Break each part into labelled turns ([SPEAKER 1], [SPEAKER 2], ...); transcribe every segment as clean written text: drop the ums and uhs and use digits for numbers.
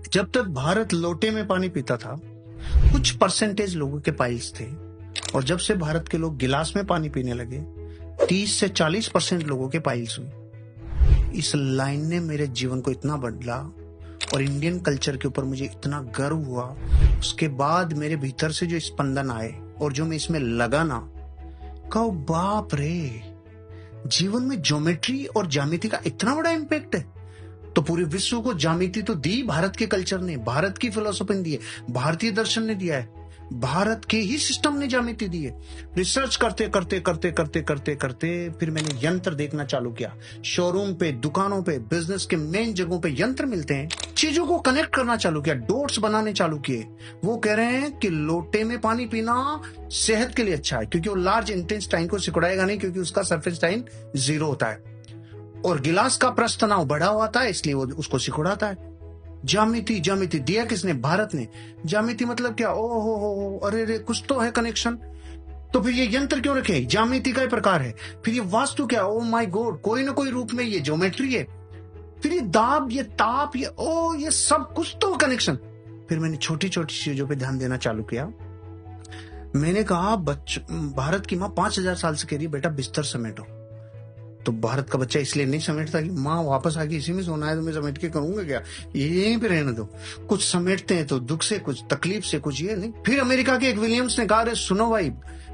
[SPEAKER 1] जब तक भारत लोटे में पानी पीता था, कुछ परसेंटेज लोगों के पाइल्स थे, और जब से भारत के लोग गिलास में पानी पीने लगे, 30 से 40% लोगों के पाइल्स हुई। इस लाइन ने मेरे जीवन को इतना बदला और इंडियन कल्चर के ऊपर मुझे इतना गर्व हुआ। उसके बाद मेरे भीतर से जो स्पंदन आए और जो मैं इसमें लगा ना, कहो बाप रे, जीवन में ज्योमेट्री और ज्यामिति का इतना बड़ा इम्पैक्ट है। तो पूरे विश्व को ज्यामिति तो दी भारत के कल्चर ने, भारत की फिलोसफी ने दी है, भारतीय दर्शन ने दिया है, भारत के ही सिस्टम ने ज्यामिति दी है। रिसर्च करते करते करते करते करते करते फिर मैंने यंत्र देखना चालू किया। शोरूम पे, दुकानों पे, बिजनेस के मेन जगहों पे यंत्र मिलते हैं। चीजों को कनेक्ट करना चालू किया, डॉट्स बनाने चालू किए। वो कह रहे हैं कि लोटे में पानी पीना सेहत के लिए अच्छा है, क्योंकि वो लार्ज इंटेस्टाइन को सिकुड़ाएगा नहीं, क्योंकि उसका सरफेस टाइन 0 होता है, और गिलास का प्रस्थ तनाव बढ़ा हुआ था, इसलिए वो उसको सिकुड़ाता है। ज्यामिति, ज्यामिति दिया किसने? भारत ने। ज्यामिति मतलब क्या? ओ हो, अरे रे, कुछ तो है कनेक्शन। तो फिर ये यंत्र क्यों रखे? ज्यामिति का ही प्रकार है। फिर ये वास्तु क्या? ओ माय गॉड, कोई ना कोई रूप में ये ज्योमेट्री है। फिर ये दाब, ये ताप, ये सब कुछ तो कनेक्शन। फिर मैंने छोटी छोटी चीजों पे ध्यान देना चालू किया। मैंने कहा, भारत की माँ 5000 साल से कह रही है, बेटा बिस्तर समेटो। तो भारत का बच्चा इसलिए नहीं समेटता कि माँ वापस आके इसी में सोना है, तो मैं समेट के करूंगा क्या, यहीं पे रहने दो। कुछ समेटते हैं तो दुख से, कुछ तकलीफ से, कुछ ये नहीं। फिर अमेरिका के एक विलियम्स ने कहा, अरे सुनो भाई,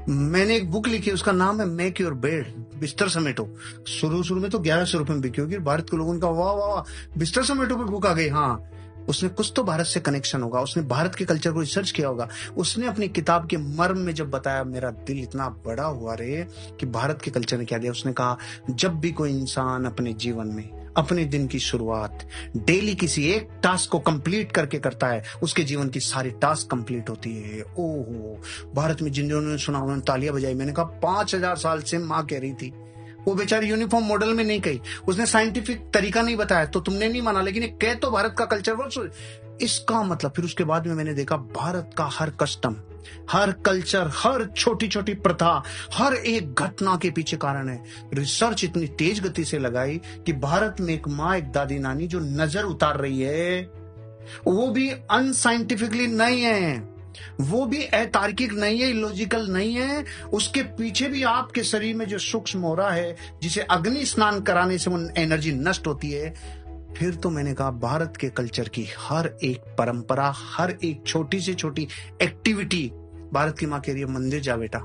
[SPEAKER 1] मैंने एक बुक लिखी, उसका नाम है मेक योर बेड, बिस्तर समेटो। शुरू में तो 1100 रुपए में बिकी होगी। भारत के लोगों का वाह वाह, बिस्तर समेटो पे बुक आ गई। हाँ, उसने कुछ तो भारत से कनेक्शन होगा, उसने भारत के कल्चर को रिसर्च किया होगा। उसने अपनी किताब के मर्म में जब बताया, मेरा दिल इतना बड़ा हुआ रे कि भारत के कल्चर ने क्या दिया। उसने कहा, जब भी कोई इंसान अपने जीवन में अपने दिन की शुरुआत डेली किसी एक टास्क को कंप्लीट करके करता है, उसके जीवन की सारी टास्क कंप्लीट होती है। ओहो, भारत में जिन्होंने सुना उन्होंने तालियां बजाई। मैंने कहा, 5000 साल से माँ कह रही थी। वो बेचारी यूनिफॉर्म मॉडल में नहीं कही, उसने साइंटिफिक तरीका नहीं बताया, तो तुमने नहीं माना, लेकिन कह तो भारत का कल्चर वर्ड। इसका मतलब फिर उसके बाद में मैंने देखा, भारत का हर कस्टम, हर कल्चर, हर छोटी छोटी प्रथा, हर एक घटना के पीछे कारण है। रिसर्च इतनी तेज गति से लगाई कि भारत में एक माँ, एक दादी नानी जो नजर उतार रही है, वो भी अनसाइंटिफिकली नहीं है, वो भी अतार्किक नहीं है, इलॉजिकल नहीं है। उसके पीछे भी आपके शरीर में जो सूक्ष्म हो रहा है, जिसे अग्नि स्नान कराने से वो एनर्जी नष्ट होती है। फिर तो मैंने कहा, भारत के कल्चर की हर एक परंपरा, हर एक छोटी से छोटी एक्टिविटी, भारत की माँ कह रही है मंदिर जा बेटा,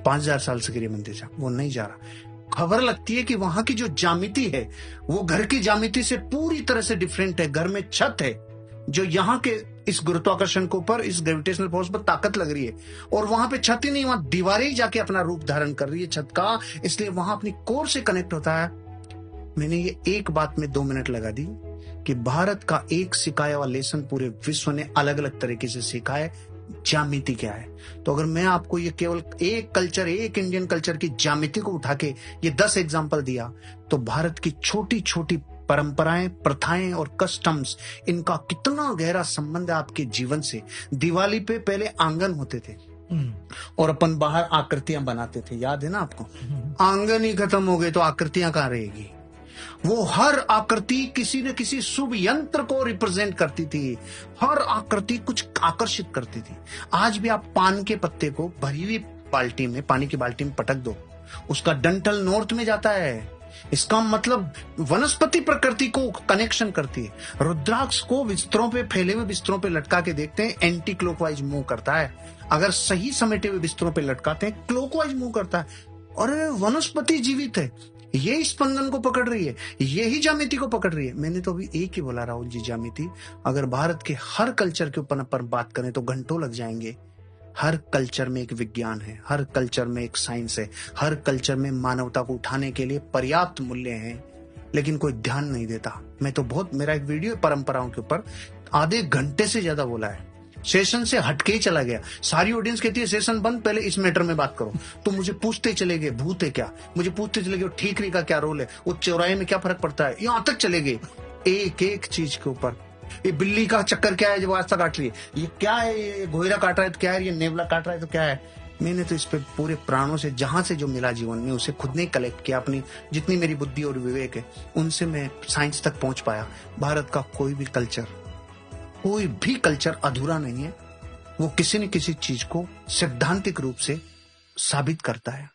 [SPEAKER 1] 5000 साल से कह रही है मंदिर जा, वो नहीं जा रहा। खबर लगती है कि वहां की जो ज्यामिति है वो घर की ज्यामिति से पूरी तरह से डिफरेंट है। घर में छत है जो यहाँ के इस गुरुत्वाकर्षण के ऊपर, इस ग्रेविटेशनल फोर्स पर ताकत लग रही है, और वहां पे छत ही नहीं, वहां दीवारें ही जाके अपना रूप धारण कर रही है छत का, इसलिए वहां अपनी कोर से कनेक्ट होता है। मैंने ये एक बात में 2 मिनट लगा दी कि भारत का एक सिखाया हुआ लेसन पूरे विश्व ने अलग अलग तरीके से सीखा है, ज्यामिति क्या है। तो अगर मैं आपको ये केवल एक कल्चर, एक इंडियन कल्चर की ज्यामिति को उठा के ये 10 एग्जाम्पल दिया, तो भारत की छोटी छोटी परंपराएं, प्रथाएं और कस्टम्स, इनका कितना गहरा संबंध है आपके जीवन से। दिवाली पे पहले आंगन होते थे और अपन बाहर आकृतियां बनाते थे, याद है ना आपको? आंगन ही खत्म हो गए तो आकृतियां कहां रहेगी? वो हर आकृति किसी न किसी शुभ यंत्र को रिप्रेजेंट करती थी, हर आकृति कुछ आकर्षित करती थी। आज भी आप पान के पत्ते को भरी हुई बाल्टी में, पानी की बाल्टी में पटक दो, उसका डंठल नॉर्थ में जाता है। इसका मतलब वनस्पति प्रकृति को कनेक्शन करती है। रुद्राक्ष को बिस्तरों पे, फैले हुए बिस्तरों पे लटका के देखते हैं, एंटी क्लॉकवाइज मूव करता है। अगर सही समेटे हुए बिस्तरों पे लटकाते हैं, क्लॉकवाइज मूव करता है। और वनस्पति जीवित है, यही स्पंदन को पकड़ रही है, यही ज्यामिति को पकड़ रही है। मैंने तो अभी एक ही बोला राहुल जी, ज्यामिति। अगर भारत के हर कल्चर के ऊपर अपन बात करें तो घंटों लग जाएंगे। हर कल्चर में एक विज्ञान है, हर कल्चर में एक साइंस है, हर कल्चर में मानवता को उठाने के लिए पर्याप्त मूल्य हैं, लेकिन कोई ध्यान नहीं देता। मैं तो मेरा एक वीडियो परंपराओं के ऊपर आधे घंटे से ज्यादा बोला है, सेशन से हटके ही चला गया। सारी ऑडियंस कहती है सेशन बंद, पहले इस मैटर में बात करो। तो मुझे पूछते चले गए भूत है क्या, मुझे पूछते चले गए ठीकरी का क्या रोल है, वो चौराहे में क्या फर्क पड़ता है, यहां तक चले गए एक एक चीज के ऊपर। ये बिल्ली का चक्कर क्या है जब रास्ता काट रही है, ये क्या है, ये घोयरा काट रहा है तो क्या है, ये नेवला काट रहा है तो क्या है। मैंने तो इस पे पूरे प्राणों से, जहां से जो मिला जीवन में, उसे खुद ने कलेक्ट किया। अपनी जितनी मेरी बुद्धि और विवेक है उनसे मैं साइंस तक पहुंच पाया। भारत का कोई भी कल्चर कोई भी कल्चर अधूरा नहीं है, वो किसी न किसी चीज को सैद्धांतिक रूप से साबित करता है।